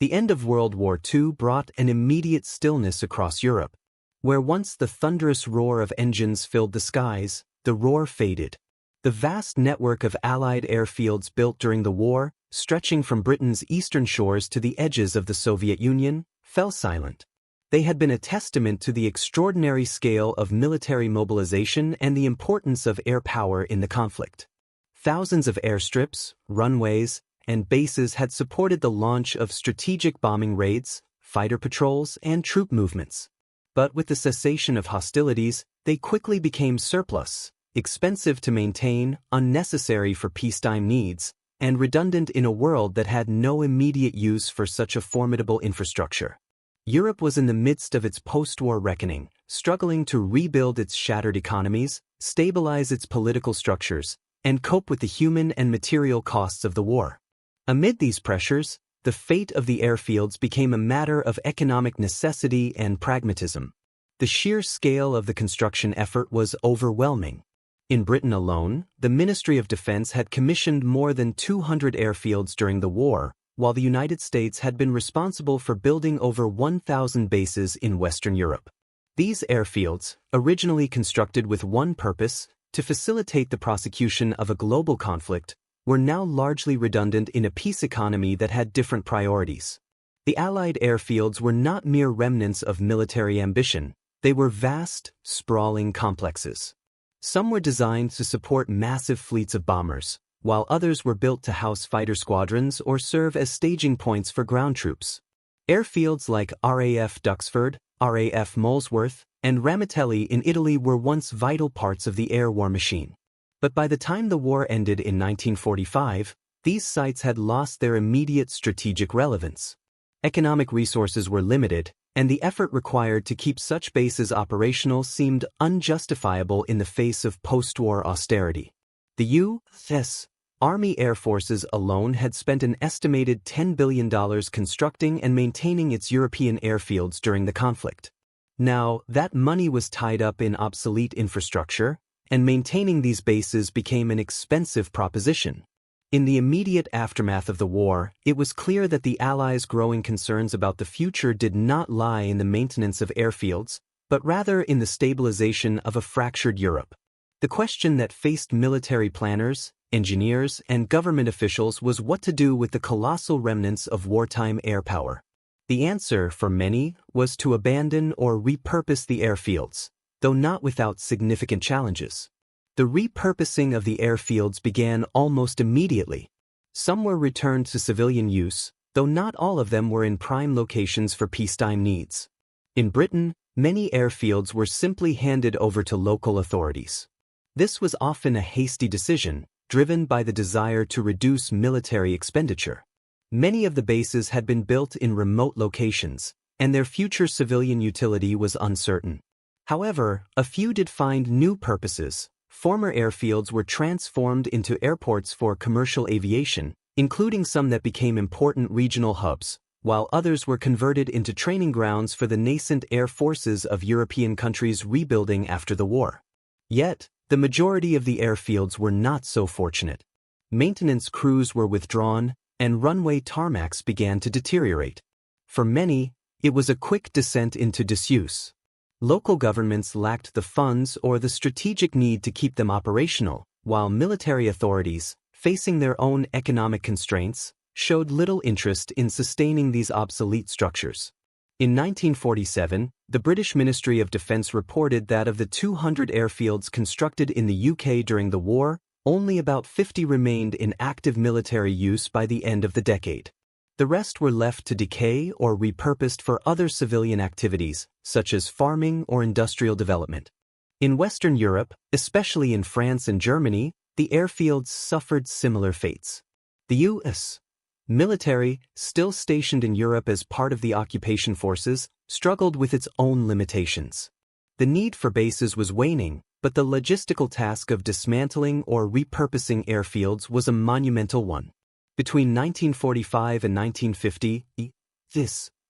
The end of World War II brought an immediate stillness across Europe. Where once the thunderous roar of engines filled the skies, the roar faded. The vast network of Allied airfields built during the war, stretching from Britain's eastern shores to the edges of the Soviet Union, fell silent. They had been a testament to the extraordinary scale of military mobilization and the importance of air power in the conflict. Thousands of airstrips, runways, and bases had supported the launch of strategic bombing raids, fighter patrols, and troop movements. But with the cessation of hostilities, they quickly became surplus, expensive to maintain, unnecessary for peacetime needs, and redundant in a world that had no immediate use for such a formidable infrastructure. Europe was in the midst of its post-war reckoning, struggling to rebuild its shattered economies, stabilize its political structures, and cope with the human and material costs of the war. Amid these pressures, the fate of the airfields became a matter of economic necessity and pragmatism. The sheer scale of the construction effort was overwhelming. In Britain alone, the Ministry of Defense had commissioned more than 200 airfields during the war, while the United States had been responsible for building over 1,000 bases in Western Europe. These airfields, originally constructed with one purpose, to facilitate the prosecution of a global conflict, were now largely redundant in a peace economy that had different priorities. The Allied airfields were not mere remnants of military ambition, they were vast, sprawling complexes. Some were designed to support massive fleets of bombers, while others were built to house fighter squadrons or serve as staging points for ground troops. Airfields like RAF Duxford, RAF Molesworth, and Ramitelli in Italy were once vital parts of the air war machine. But by the time the war ended in 1945, these sites had lost their immediate strategic relevance. Economic resources were limited, and the effort required to keep such bases operational seemed unjustifiable in the face of post-war austerity. The U.S. Army Air Forces alone had spent an estimated $10 billion constructing and maintaining its European airfields during the conflict. Now, that money was tied up in obsolete infrastructure, and maintaining these bases became an expensive proposition. In the immediate aftermath of the war, it was clear that the Allies' growing concerns about the future did not lie in the maintenance of airfields, but rather in the stabilization of a fractured Europe. The question that faced military planners, engineers, and government officials was what to do with the colossal remnants of wartime air power. The answer, for many, was to abandon or repurpose the airfields, though not without significant challenges. The repurposing of the airfields began almost immediately. Some were returned to civilian use, though not all of them were in prime locations for peacetime needs. In Britain, many airfields were simply handed over to local authorities. This was often a hasty decision, driven by the desire to reduce military expenditure. Many of the bases had been built in remote locations, and their future civilian utility was uncertain. However, a few did find new purposes. Former airfields were transformed into airports for commercial aviation, including some that became important regional hubs, while others were converted into training grounds for the nascent air forces of European countries rebuilding after the war. Yet, the majority of the airfields were not so fortunate. Maintenance crews were withdrawn, and runway tarmacs began to deteriorate. For many, it was a quick descent into disuse. Local governments lacked the funds or the strategic need to keep them operational, while military authorities, facing their own economic constraints, showed little interest in sustaining these obsolete structures. In 1947, the British Ministry of Defence reported that of the 200 airfields constructed in the UK during the war, only about 50 remained in active military use by the end of the decade. The rest were left to decay or repurposed for other civilian activities, such as farming or industrial development. In Western Europe, especially in France and Germany, the airfields suffered similar fates. The U.S. military, still stationed in Europe as part of the occupation forces, struggled with its own limitations. The need for bases was waning, but the logistical task of dismantling or repurposing airfields was a monumental one. Between 1945 and 1950,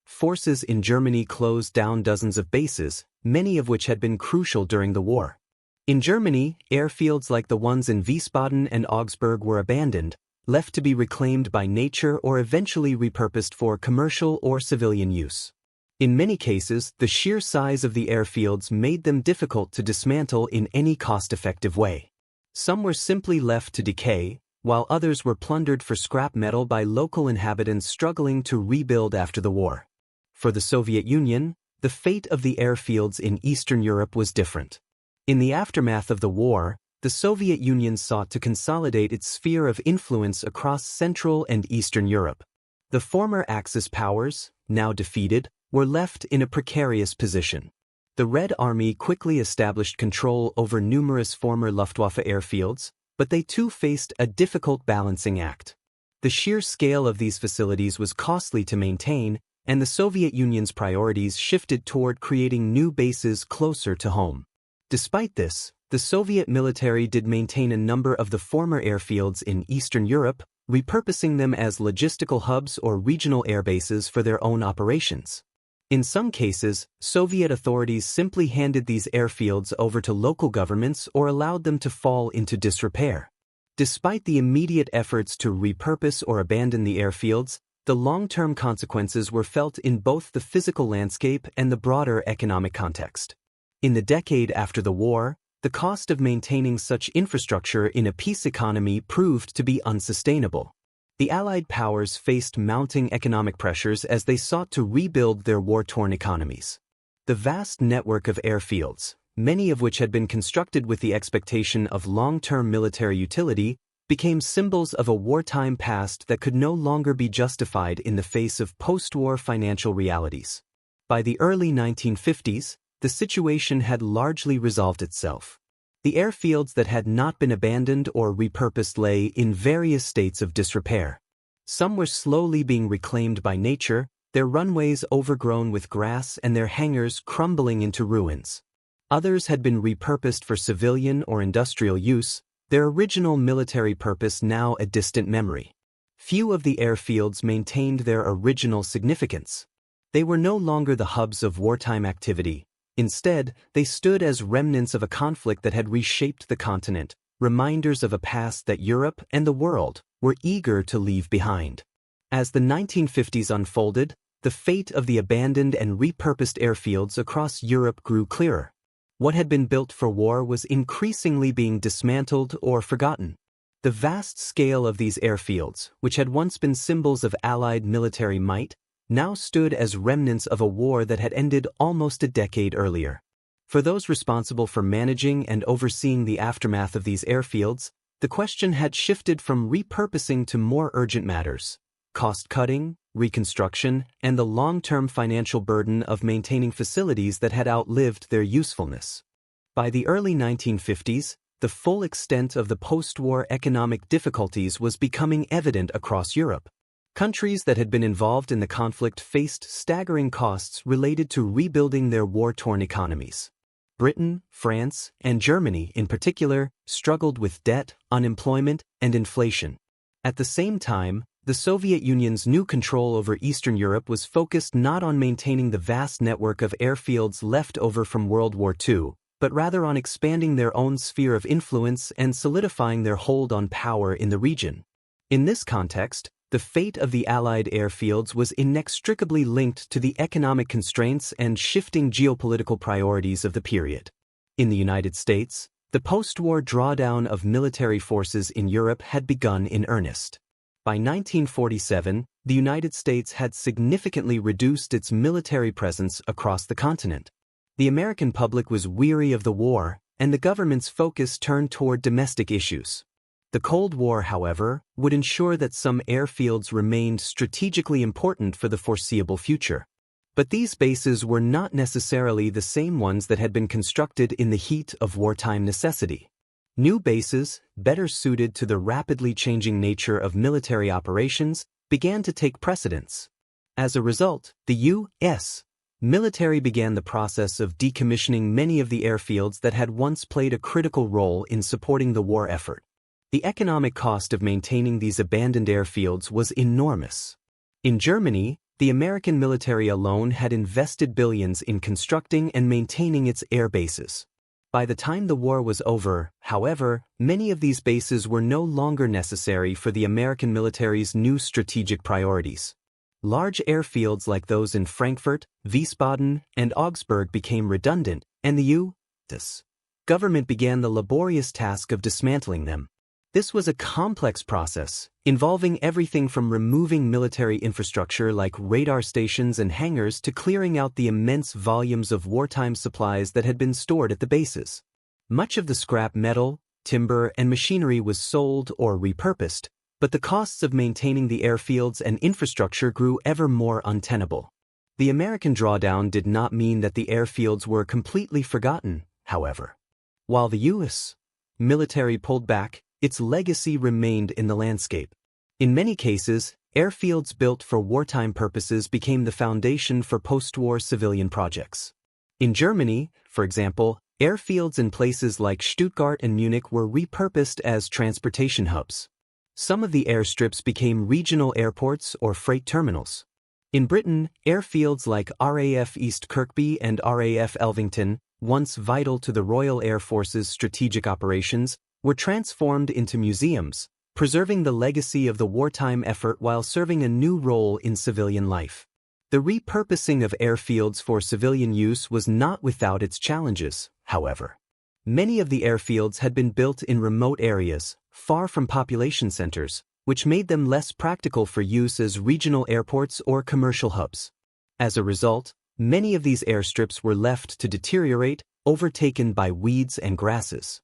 forces in Germany closed down dozens of bases, many of which had been crucial during the war. In Germany, airfields like the ones in Wiesbaden and Augsburg were abandoned, left to be reclaimed by nature or eventually repurposed for commercial or civilian use. In many cases, the sheer size of the airfields made them difficult to dismantle in any cost-effective way. Some were simply left to decay, while others were plundered for scrap metal by local inhabitants struggling to rebuild after the war. For the Soviet Union, the fate of the airfields in Eastern Europe was different. In the aftermath of the war, the Soviet Union sought to consolidate its sphere of influence across Central and Eastern Europe. The former Axis powers, now defeated, were left in a precarious position. The Red Army quickly established control over numerous former Luftwaffe airfields, but they too faced a difficult balancing act. The sheer scale of these facilities was costly to maintain, and the Soviet Union's priorities shifted toward creating new bases closer to home. Despite this, the Soviet military did maintain a number of the former airfields in Eastern Europe, repurposing them as logistical hubs or regional airbases for their own operations. In some cases, Soviet authorities simply handed these airfields over to local governments or allowed them to fall into disrepair. Despite the immediate efforts to repurpose or abandon the airfields, the long-term consequences were felt in both the physical landscape and the broader economic context. In the decade after the war, the cost of maintaining such infrastructure in a peace economy proved to be unsustainable. The Allied powers faced mounting economic pressures as they sought to rebuild their war-torn economies. The vast network of airfields, many of which had been constructed with the expectation of long-term military utility, became symbols of a wartime past that could no longer be justified in the face of post-war financial realities. By the early 1950s, the situation had largely resolved itself. The airfields that had not been abandoned or repurposed lay in various states of disrepair. Some were slowly being reclaimed by nature, their runways overgrown with grass and their hangars crumbling into ruins. Others had been repurposed for civilian or industrial use, their original military purpose now a distant memory. Few of the airfields maintained their original significance. They were no longer the hubs of wartime activity. Instead, they stood as remnants of a conflict that had reshaped the continent, reminders of a past that Europe and the world were eager to leave behind. As the 1950s unfolded, the fate of the abandoned and repurposed airfields across Europe grew clearer. What had been built for war was increasingly being dismantled or forgotten. The vast scale of these airfields, which had once been symbols of Allied military might, now stood as remnants of a war that had ended almost a decade earlier. For those responsible for managing and overseeing the aftermath of these airfields, the question had shifted from repurposing to more urgent matters: cost-cutting, reconstruction, and the long-term financial burden of maintaining facilities that had outlived their usefulness. By the early 1950s, the full extent of the post-war economic difficulties was becoming evident across Europe. Countries that had been involved in the conflict faced staggering costs related to rebuilding their war-torn economies. Britain, France, and Germany in particular struggled with debt, unemployment, and inflation. At the same time, the Soviet Union's new control over Eastern Europe was focused not on maintaining the vast network of airfields left over from World War II, but rather on expanding their own sphere of influence and solidifying their hold on power in the region. In this context, the fate of the Allied airfields was inextricably linked to the economic constraints and shifting geopolitical priorities of the period. In the United States, the post-war drawdown of military forces in Europe had begun in earnest. By 1947, the United States had significantly reduced its military presence across the continent. The American public was weary of the war, and the government's focus turned toward domestic issues. The Cold War, however, would ensure that some airfields remained strategically important for the foreseeable future. But these bases were not necessarily the same ones that had been constructed in the heat of wartime necessity. New bases, better suited to the rapidly changing nature of military operations, began to take precedence. As a result, the U.S. military began the process of decommissioning many of the airfields that had once played a critical role in supporting the war effort. The economic cost of maintaining these abandoned airfields was enormous. In Germany, the American military alone had invested billions in constructing and maintaining its air bases. By the time the war was over, however, many of these bases were no longer necessary for the American military's new strategic priorities. Large airfields like those in Frankfurt, Wiesbaden, and Augsburg became redundant, and the U.S. government began the laborious task of dismantling them. This was a complex process, involving everything from removing military infrastructure like radar stations and hangars to clearing out the immense volumes of wartime supplies that had been stored at the bases. Much of the scrap metal, timber, and machinery was sold or repurposed, but the costs of maintaining the airfields and infrastructure grew ever more untenable. The American drawdown did not mean that the airfields were completely forgotten, however. While the U.S. military pulled back, its legacy remained in the landscape. In many cases, airfields built for wartime purposes became the foundation for post-war civilian projects. In Germany, for example, airfields in places like Stuttgart and Munich were repurposed as transportation hubs. Some of the airstrips became regional airports or freight terminals. In Britain, airfields like RAF East Kirkby and RAF Elvington, once vital to the Royal Air Force's strategic operations, were transformed into museums, preserving the legacy of the wartime effort while serving a new role in civilian life. The repurposing of airfields for civilian use was not without its challenges, however. Many of the airfields had been built in remote areas, far from population centers, which made them less practical for use as regional airports or commercial hubs. As a result, many of these airstrips were left to deteriorate, overtaken by weeds and grasses.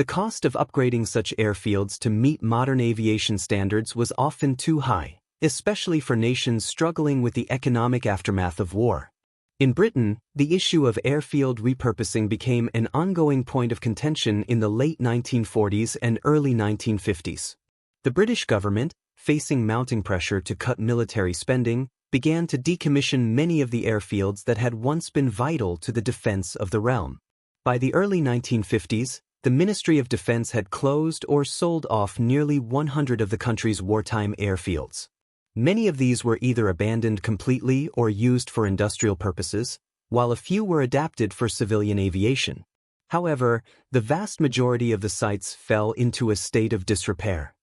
The cost of upgrading such airfields to meet modern aviation standards was often too high, especially for nations struggling with the economic aftermath of war. In Britain, the issue of airfield repurposing became an ongoing point of contention in the late 1940s and early 1950s. The British government, facing mounting pressure to cut military spending, began to decommission many of the airfields that had once been vital to the defense of the realm. By the early 1950s, the Ministry of Defense had closed or sold off nearly 100 of the country's wartime airfields. Many of these were either abandoned completely or used for industrial purposes, while a few were adapted for civilian aviation. However, the vast majority of the sites fell into a state of disrepair.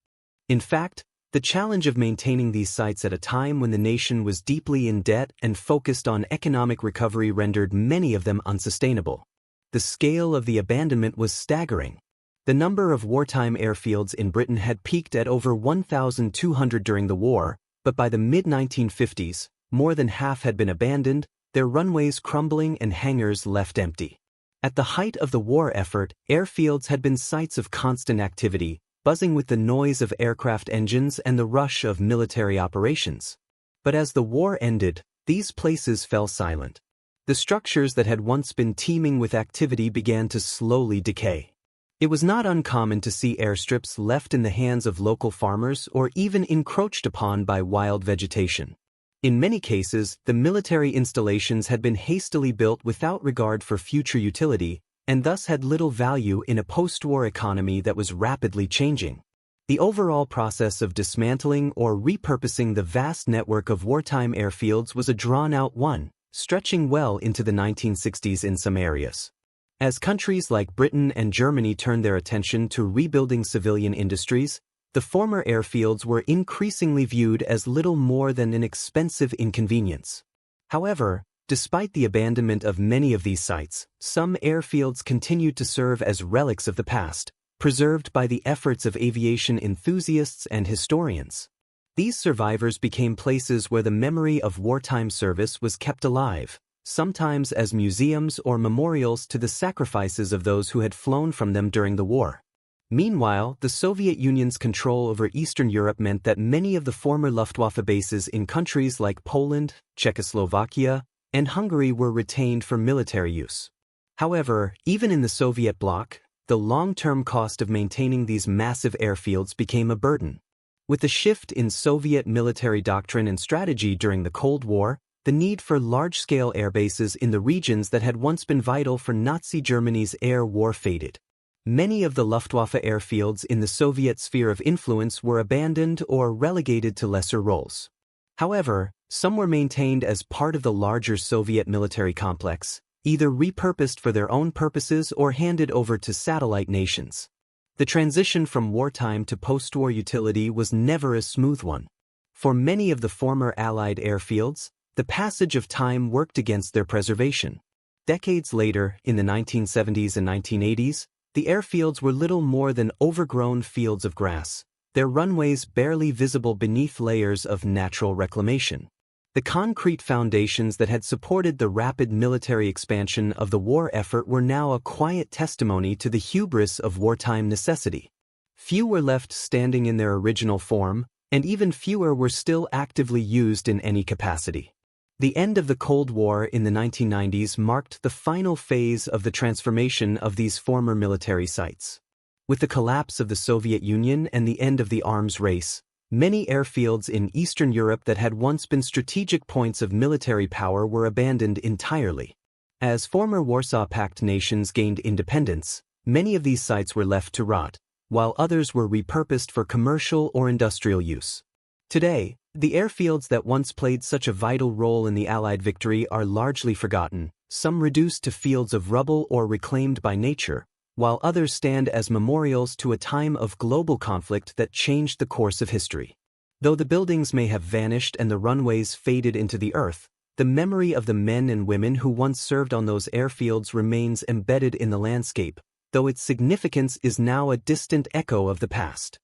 In fact, the challenge of maintaining these sites at a time when the nation was deeply in debt and focused on economic recovery rendered many of them unsustainable. The scale of the abandonment was staggering. The number of wartime airfields in Britain had peaked at over 1,200 during the war, but by the mid-1950s, more than half had been abandoned, their runways crumbling and hangars left empty. At the height of the war effort, airfields had been sites of constant activity, buzzing with the noise of aircraft engines and the rush of military operations. But as the war ended, these places fell silent. The structures that had once been teeming with activity began to slowly decay. It was not uncommon to see airstrips left in the hands of local farmers or even encroached upon by wild vegetation. In many cases, the military installations had been hastily built without regard for future utility, and thus had little value in a post-war economy that was rapidly changing. The overall process of dismantling or repurposing the vast network of wartime airfields was a drawn-out one, stretching well into the 1960s in some areas. As countries like Britain and Germany turned their attention to rebuilding civilian industries, the former airfields were increasingly viewed as little more than an expensive inconvenience. However, despite the abandonment of many of these sites, some airfields continued to serve as relics of the past, preserved by the efforts of aviation enthusiasts and historians. These survivors became places where the memory of wartime service was kept alive, sometimes as museums or memorials to the sacrifices of those who had flown from them during the war. Meanwhile, the Soviet Union's control over Eastern Europe meant that many of the former Luftwaffe bases in countries like Poland, Czechoslovakia, and Hungary were retained for military use. However, even in the Soviet bloc, the long-term cost of maintaining these massive airfields became a burden. With the shift in Soviet military doctrine and strategy during the Cold War, the need for large-scale airbases in the regions that had once been vital for Nazi Germany's air war faded. Many of the Luftwaffe airfields in the Soviet sphere of influence were abandoned or relegated to lesser roles. However, some were maintained as part of the larger Soviet military complex, either repurposed for their own purposes or handed over to satellite nations. The transition from wartime to post-war utility was never a smooth one. For many of the former Allied airfields, the passage of time worked against their preservation. Decades later, in the 1970s and 1980s, the airfields were little more than overgrown fields of grass, their runways barely visible beneath layers of natural reclamation. The concrete foundations that had supported the rapid military expansion of the war effort were now a quiet testimony to the hubris of wartime necessity. Few were left standing in their original form, and even fewer were still actively used in any capacity. The end of the Cold War in the 1990s marked the final phase of the transformation of these former military sites. With the collapse of the Soviet Union and the end of the arms race, many airfields in Eastern Europe that had once been strategic points of military power were abandoned entirely. As former Warsaw Pact nations gained independence, many of these sites were left to rot, while others were repurposed for commercial or industrial use. Today, the airfields that once played such a vital role in the Allied victory are largely forgotten, some reduced to fields of rubble or reclaimed by nature, while others stand as memorials to a time of global conflict that changed the course of history. Though the buildings may have vanished and the runways faded into the earth, the memory of the men and women who once served on those airfields remains embedded in the landscape, though its significance is now a distant echo of the past.